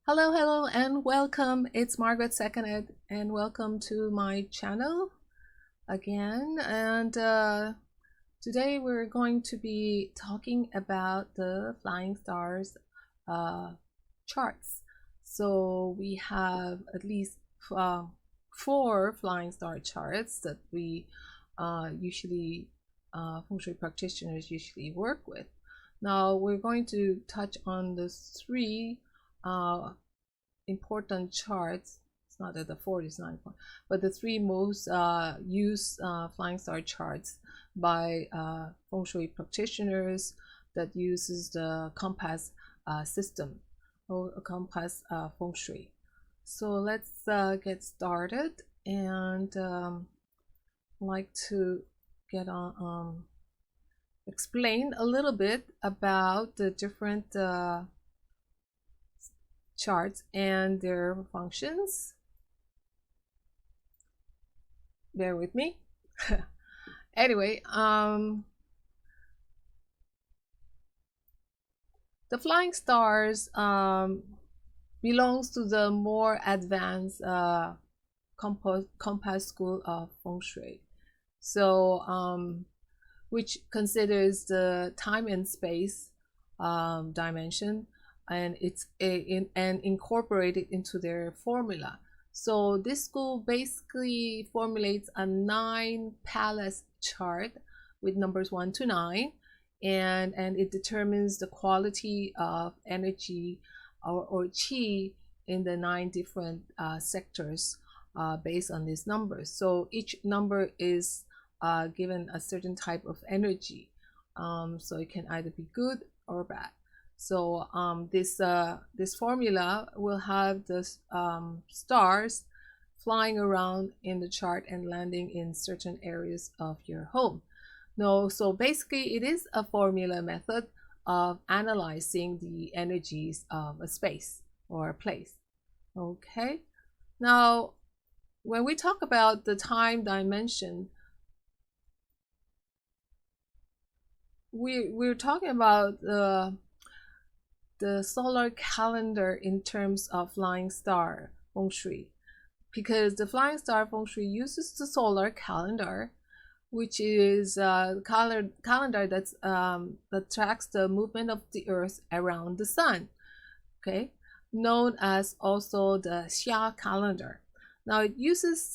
Hello, and welcome. It's Margaret Seconded, and welcome to my channel again. And today we're going to be talking about the Flying Stars charts. So we have at least 4 Flying Star charts that we usually Feng Shui practitioners usually work with. Now we're going to touch on the 3 important charts. It's not that the 4 is not important, but the 3 most used flying star charts by Feng Shui practitioners that uses the compass system or a compass Feng Shui. So let's get started, and like to get on explain a little bit about the different charts and their functions. Bear with me. Anyway, the flying stars belongs to the more advanced compass school of Feng Shui. So which considers the time and space dimension, and it's incorporated into their formula. So this school basically formulates a 9 palace chart with numbers 1 to 9, and it determines the quality of energy or qi in the 9 different sectors based on these numbers. So each number is given a certain type of energy, so it can either be good or bad. So this formula will have the stars flying around in the chart and landing in certain areas of your home. No, so basically it is a formula method of analyzing the energies of a space or a place. Okay, now when we talk about the time dimension, we're talking about the solar calendar in terms of flying star Feng Shui, because the flying star Feng Shui uses the solar calendar, which is a calendar that's that tracks the movement of the Earth around the Sun. Okay, known as also the Xia calendar. Now it uses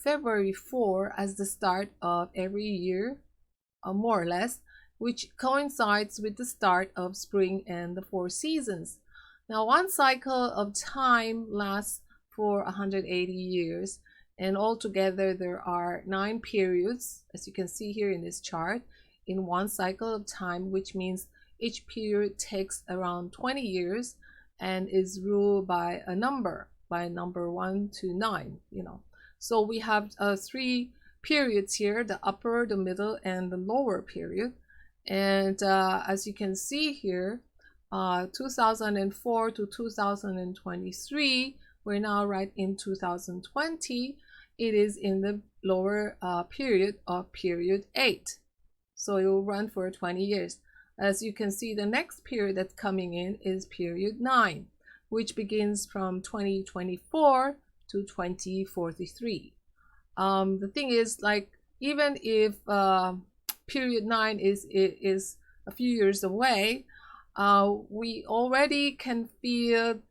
February 4 as the start of every year, more or less, which coincides with the start of spring and the 4 seasons. Now, one cycle of time lasts for 180 years, and altogether there are 9 periods, as you can see here in this chart, in one cycle of time, which means each period takes around 20 years and is ruled by a number, by number 1 to 9, So we have 3 periods here, the upper, the middle, and the lower period. And as you can see here, 2004 to 2023, we're now right in 2020. It is in the lower period of period 8. So it will run for 20 years. As you can see, the next period that's coming in is period 9, which begins from 2024 to 2043. The thing is, like, even if period 9 is a few years away, we already can feel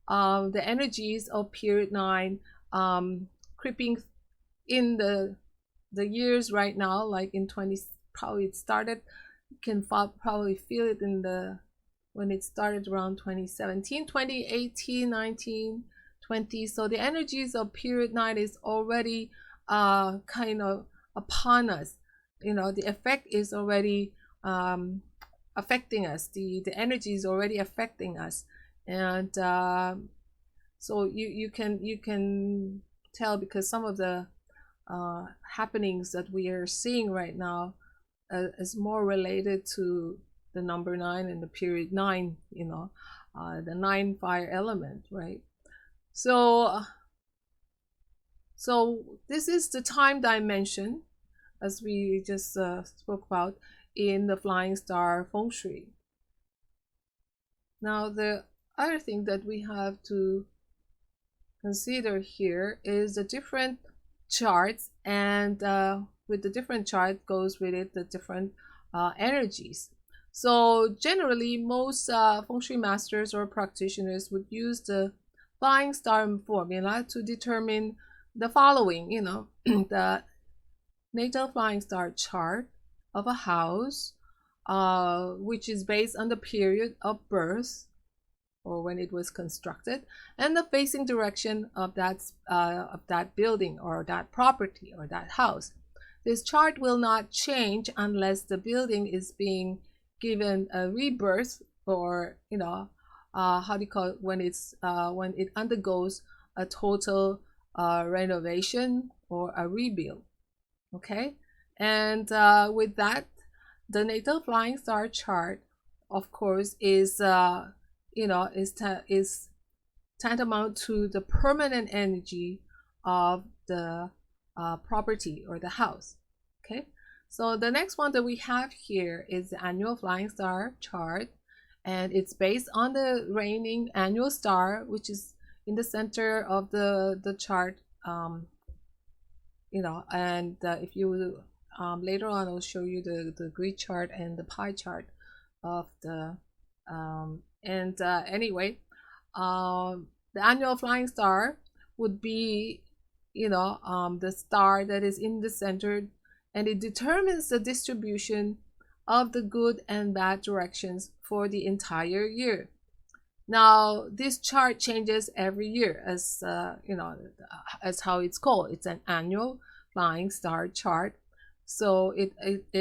the energies of period 9 creeping in the years right now, like in 20, probably it started, you can probably feel it in when it started around 2017, 2018, 19, 20. So the energies of period 9 is already kind of upon us. The effect is already affecting us. The energy is already affecting us, and so you can tell, because some of the happenings that we are seeing right now is more related to the number 9 and the period 9. The 9 fire element, right? So this is the time dimension, as we just spoke about in the Flying Star Feng Shui. Now, the other thing that we have to consider here is the different charts, and with the different chart goes with it the different energies. So generally, most feng shui masters or practitioners would use the flying star formula to determine the following, the natal flying star chart of a house, which is based on the period of birth or when it was constructed, and the facing direction of that building or that property or that house. This chart will not change unless the building is being given a rebirth, or how do you call it, when it undergoes a total renovation or a rebuild. Okay, and with that, the natal flying star chart, of course, is is tantamount to the permanent energy of the property or the house. Okay, so the next one that we have here is the annual flying star chart, and it's based on the reigning annual star, which is in the center of the chart. And if you later on, I'll show you the grid chart and the pie chart of the anyway, the annual flying star would be the star that is in the center, and it determines the distribution of the good and bad directions for the entire year. Now this chart changes every year, as as how it's called. It's an annual flying star chart, so it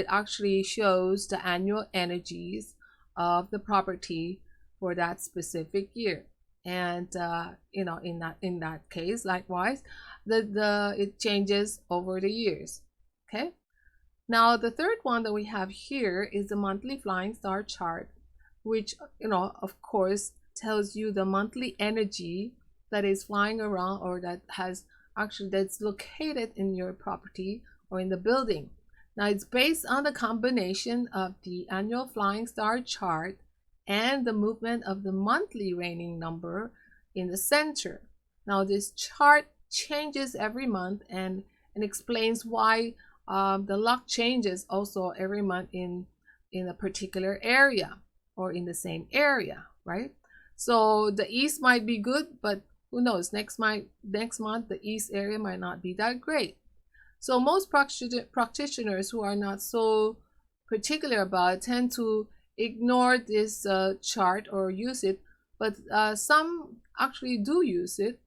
actually shows the annual energies of the property for that specific year. And in that case, likewise, it changes over the years. Okay, now the third one that we have here is the monthly flying star chart, which of course tells you the monthly energy that is flying around, or that's located in your property or in the building. Now it's based on the combination of the annual flying star chart and the movement of the monthly reigning number in the center. Now this chart changes every month, and explains why the luck changes also every month in a particular area or in the same area, right? So the east might be good, but who knows, next month the east area might not be that great. So most practitioners who are not so particular about it tend to ignore this chart or use it, but some actually do use it,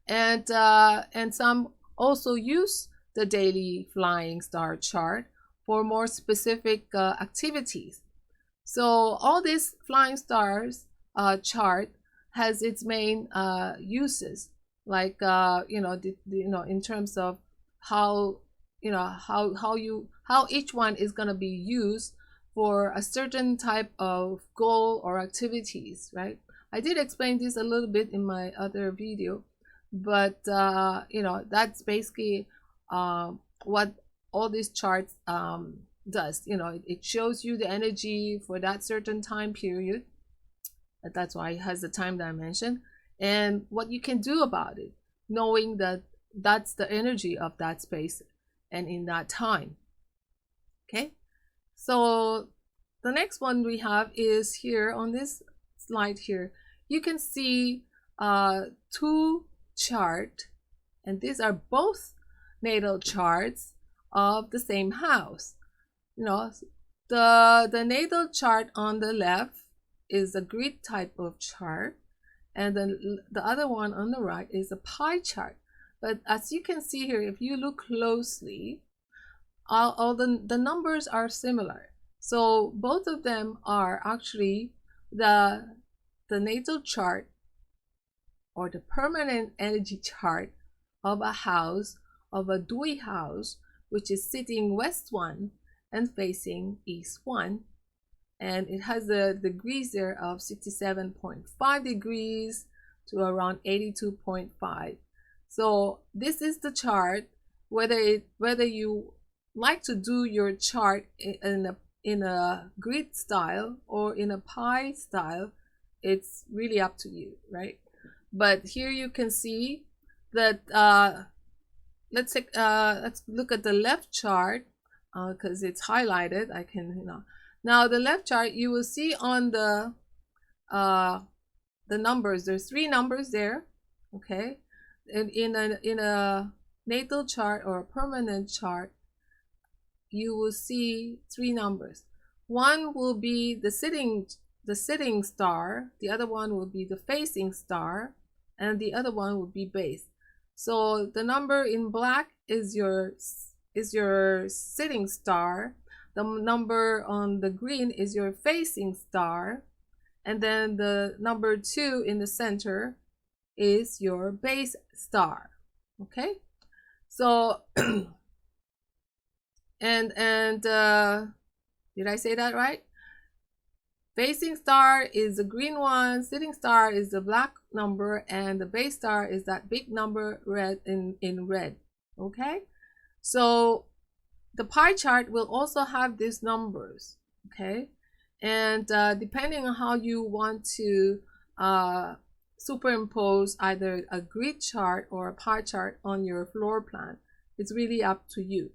and some also use the daily flying star chart for more specific activities. So all these flying stars chart has its main uses, like in terms of how each one is going to be used for a certain type of goal or activities, right? I did explain this a little bit in my other video, but that's basically what all these charts does. It shows you the energy for that certain time period. That's why it has the time dimension, and what you can do about it, knowing that that's the energy of that space and in that time. Okay, so the next one we have is here on this slide here. You can see two charts, and these are both natal charts of the same house. The natal chart on the left is a grid type of chart, and then the other one on the right is a pie chart. But as you can see here, if you look closely, all the numbers are similar. So both of them are actually the natal chart or the permanent energy chart of a house, of a Dui house, which is sitting west 1 and facing east 1. And it has the degrees there of 67.5 degrees to around 82.5. So this is the chart. Whether you like to do your chart in a grid style or in a pie style, it's really up to you, right? But here you can see that let's look at the left chart because it's highlighted. I can, now the left chart, you will see on the numbers. There's 3 numbers there, okay? And in a natal chart or a permanent chart, you will see 3 numbers. One will be the sitting star, the other one will be the facing star, and the other one will be base. So the number in black is your sitting star. The number on the green is your facing star, and then the number 2 in the center is your base star. Okay, so and did I say that right? Facing star is the green one, sitting star is the black number, and the base star is that big number red in red. Okay, so the pie chart will also have these numbers. Okay, and depending on how you want to superimpose either a grid chart or a pie chart on your floor plan, it's really up to you.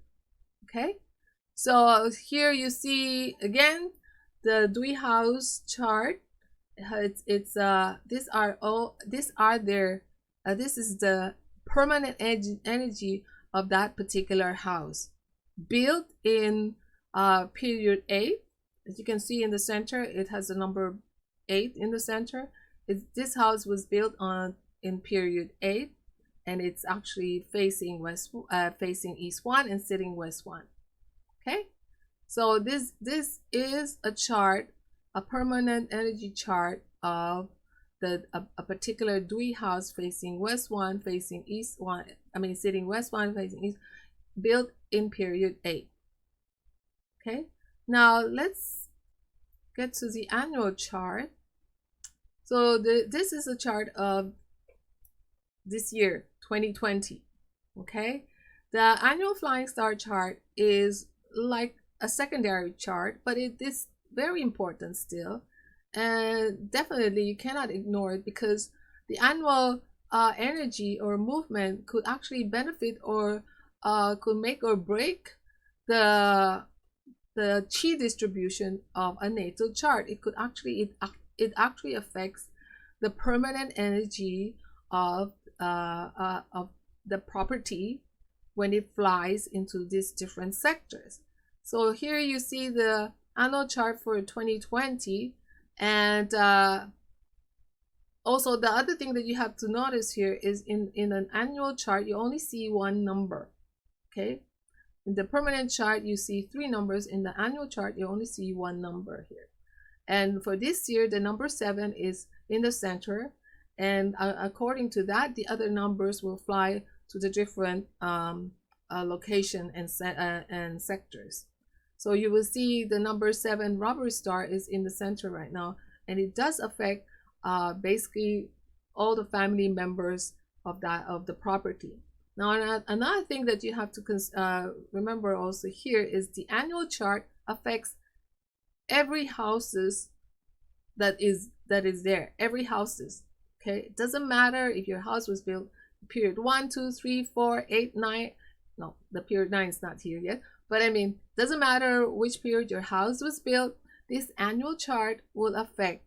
Okay, so here you see again the Dewey House chart. This is the permanent energy of that particular house, built in period 8. As you can see in the center, it has the number 8 in the center. This house was built in period 8, and it's actually facing east 1 and sitting west 1. Okay, so this is a chart, a permanent energy chart of a particular Dewey house facing west 1, facing east 1. Sitting west 1, facing east, built in period 8. Okay, now let's get to the annual chart. So this is a chart of this year, 2020. Okay, the annual Flying Star chart is like a secondary chart, but it is very important still, and definitely you cannot ignore it, because the annual energy or movement could actually benefit or could make or break the chi distribution of a natal chart. It could actually it actually affects the permanent energy of the property when it flies into these different sectors. So here you see the annual chart for 2020, and also the other thing that you have to notice here is in an annual chart you only see 1 number. Okay, in the permanent chart you see 3 numbers. In the annual chart you only see 1 number here. And for this year, the number 7 is in the center, and according to that, the other numbers will fly to the different location and sectors. So you will see the number 7 robbery star is in the center right now, and it does affect basically all the family members of the property. Now, another thing that you have to remember also here is the annual chart affects every houses that is there. Every houses. Okay, it doesn't matter if your house was built period 1, 2, 3, 4, 8, 9. No, the period 9 is not here yet. But doesn't matter which period your house was built. This annual chart will affect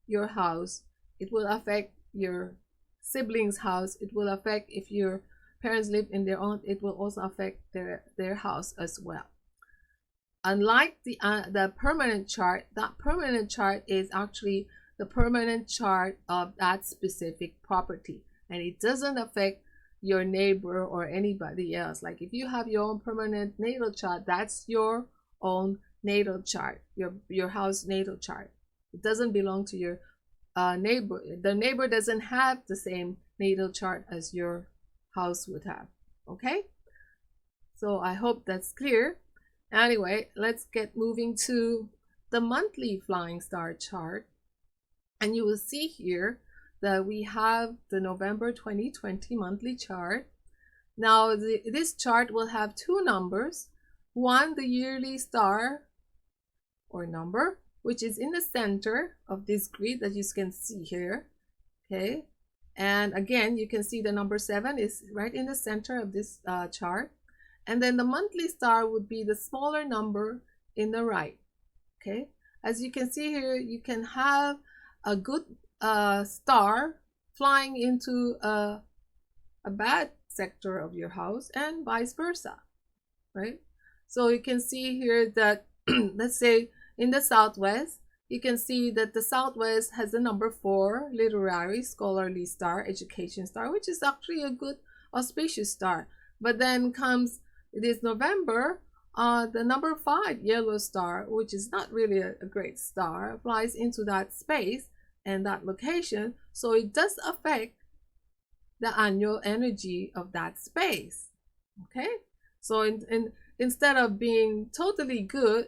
your house. It will affect your siblings' house. It will affect if your parents live in their own. It will also affect their house as well. Unlike the permanent chart, that permanent chart is actually the permanent chart of that specific property, and it doesn't affect your neighbor or anybody else. Like if you have your own permanent natal chart, that's your own natal chart, your house natal chart. It doesn't belong to your neighbor. The neighbor doesn't have the same natal chart as your house would have. Okay, so I hope that's clear. Anyway, let's get moving to the monthly Flying Star chart. And you will see here that we have the November 2020 monthly chart. Now, this chart will have 2 numbers. One, the yearly star or number, which is in the center of this grid that you can see here. Okay, and again, you can see the number 7 is right in the center of this chart. And then the monthly star would be the smaller number in the right. Okay, as you can see here, you can have a good star flying into a bad sector of your house and vice versa, right? So you can see here that let's say in the southwest, you can see that the southwest has the number 4, literary, scholarly star, education star, which is actually a good auspicious star. But then comes this November, the number 5, yellow star, which is not really a great star, flies into that space and that location. So it does affect the annual energy of that space. Okay, so instead of being totally good,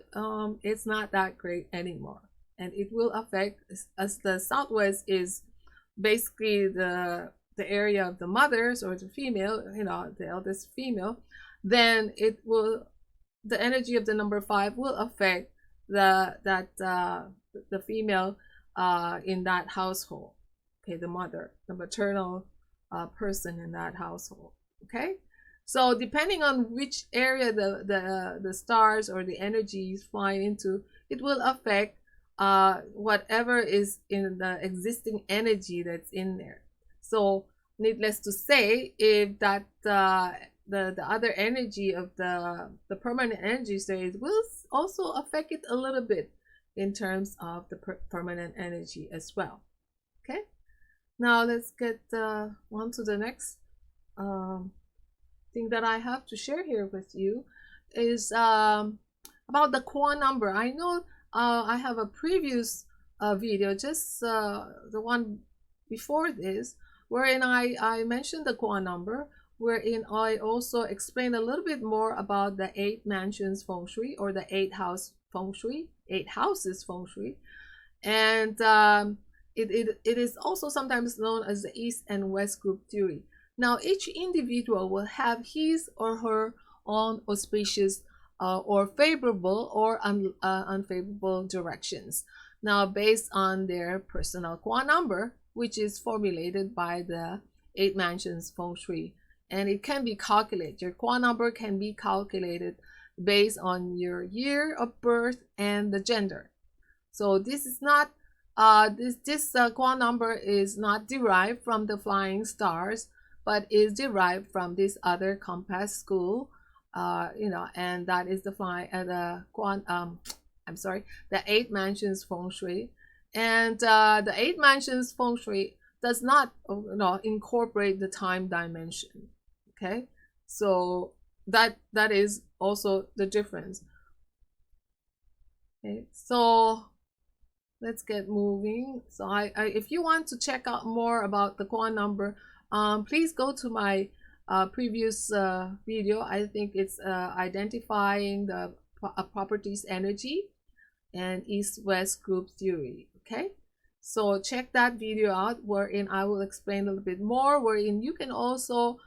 it's not that great anymore, and it will affect, as the southwest is basically the area of the mothers or the female, you know, the eldest female, then it will, the energy of the number 5 will affect the female in that household. Okay, the mother, the maternal person in that household. Okay, so depending on which area the stars or the energies fly into, it will affect whatever is in the existing energy that's in there. So needless to say, if that the other energy of the permanent energy stays, will also affect it a little bit in terms of the permanent energy as well. Okay, now let's get on to the next thing that I have to share here with you is about the Qua number. I know I have a previous video, just the one before this, wherein I mentioned the Qua number, wherein I also explained a little bit more about the 8 mansions Feng Shui, or the 8 house Feng Shui, 8 houses Feng Shui. And it is also sometimes known as the East and West group theory. Now, each individual will have his or her own auspicious or favorable or unfavorable directions. Now, based on their personal Qua number, which is formulated by the 8 mansions Feng Shui. And it can be calculated. Your Qua number can be calculated based on your year of birth and the gender. So this is not this Qua number is not derived from the flying stars, but is derived from this other compass school, you know, and that is the the 8 mansions Feng Shui. And the 8 mansions Feng Shui does not, you know, incorporate the time dimension. Okay, so that is also the difference. Okay, so let's get moving. So if you want to check out more about the Qua number, please go to my previous video. I think it's identifying the properties energy and East-West group theory. Okay, so check that video out, wherein I will explain a little bit more, wherein you can also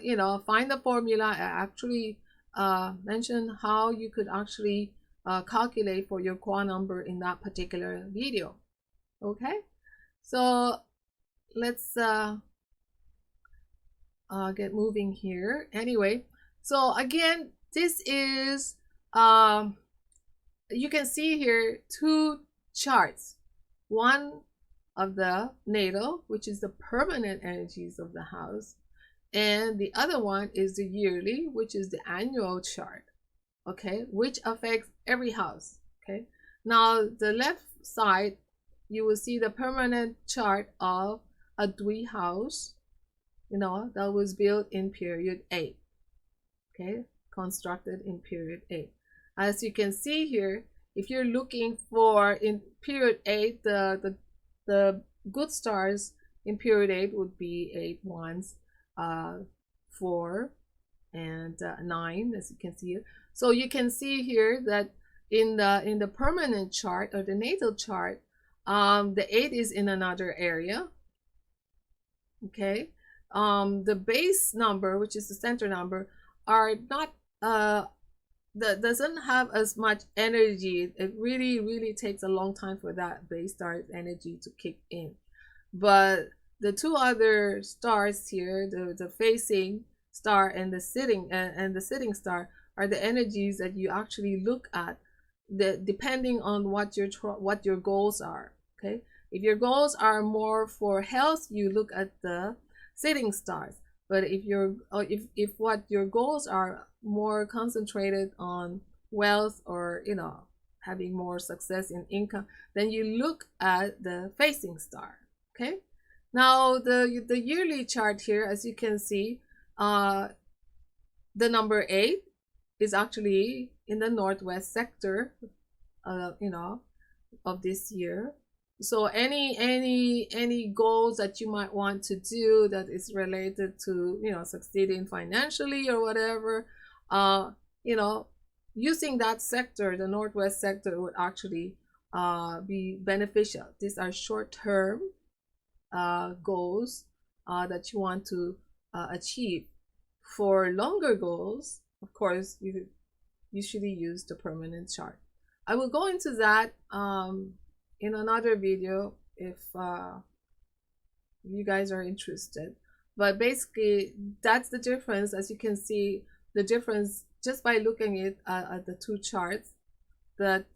you know, find the formula. I actually mention how you could actually calculate for your Qua number in that particular video. Okay, so let's get moving here. Anyway, so again, this is you can see here 2 charts. One of the natal, which is the permanent energies of the house, and the other one is the yearly, which is the annual chart, okay, which affects every house. Okay, now the left side, you will see the permanent chart of a Dui house, you know, that was built in period 8. Okay, constructed in period 8. As you can see here, if you're looking for in period 8, the good stars in period 8 would be 8 wands, 4 and 9, as you can see here. So you can see here that in the permanent chart or the natal chart, the 8 is in another area. Okay, the base number, which is the center number, are not that doesn't have as much energy. It really takes a long time for that base star's energy to kick in. But the two other stars here, the facing star and the sitting star, are the energies that you actually look at, depending on what your goals are. Okay, if your goals are more for health, you look at the sitting stars. But if what your goals are more concentrated on wealth, or having more success in income, then you look at the facing star. Okay, now the yearly chart here, as you can see, the number 8 is actually in the northwest sector, of this year. So any goals that you might want to do that is related to succeeding financially or whatever, using that sector, the northwest sector, would actually be beneficial. These are short-term goals that you want to achieve. For longer goals, of course, you usually use the permanent chart. I will go into that in another video if you guys are interested. But basically, that's the difference. As you can see, the difference just by looking at the two charts, that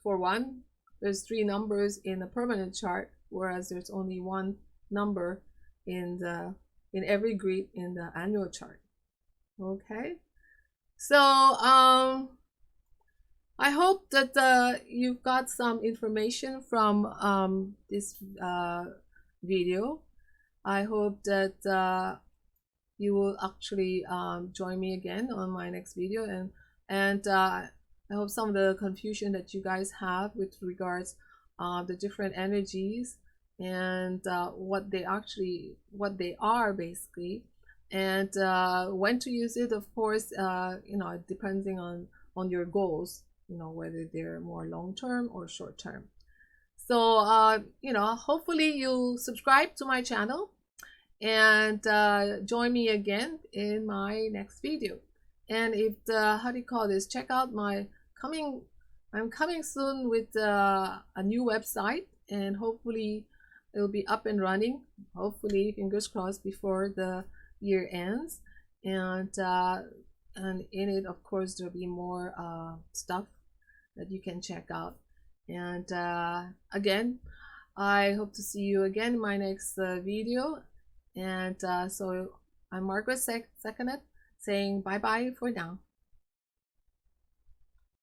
for one, there's 3 numbers in the permanent chart, whereas there's only 1 number in every grid in the annual chart. Okay, so I hope that you've got some information from this video. I hope that you will actually join me again on my next video, and I hope some of the confusion that you guys have with regards the different energies and what they are basically, and when to use it, of course, depending on your goals, whether they're more long-term or short-term. So hopefully you'll subscribe to my channel and join me again in my next video. And if check out my I'm coming soon with a new website, and hopefully it'll be up and running, hopefully, fingers crossed, before the year ends. And in it, of course, there'll be more stuff that you can check out. And again, I hope to see you again in my next video. And so I'm Margaret Seconet, saying bye bye for now.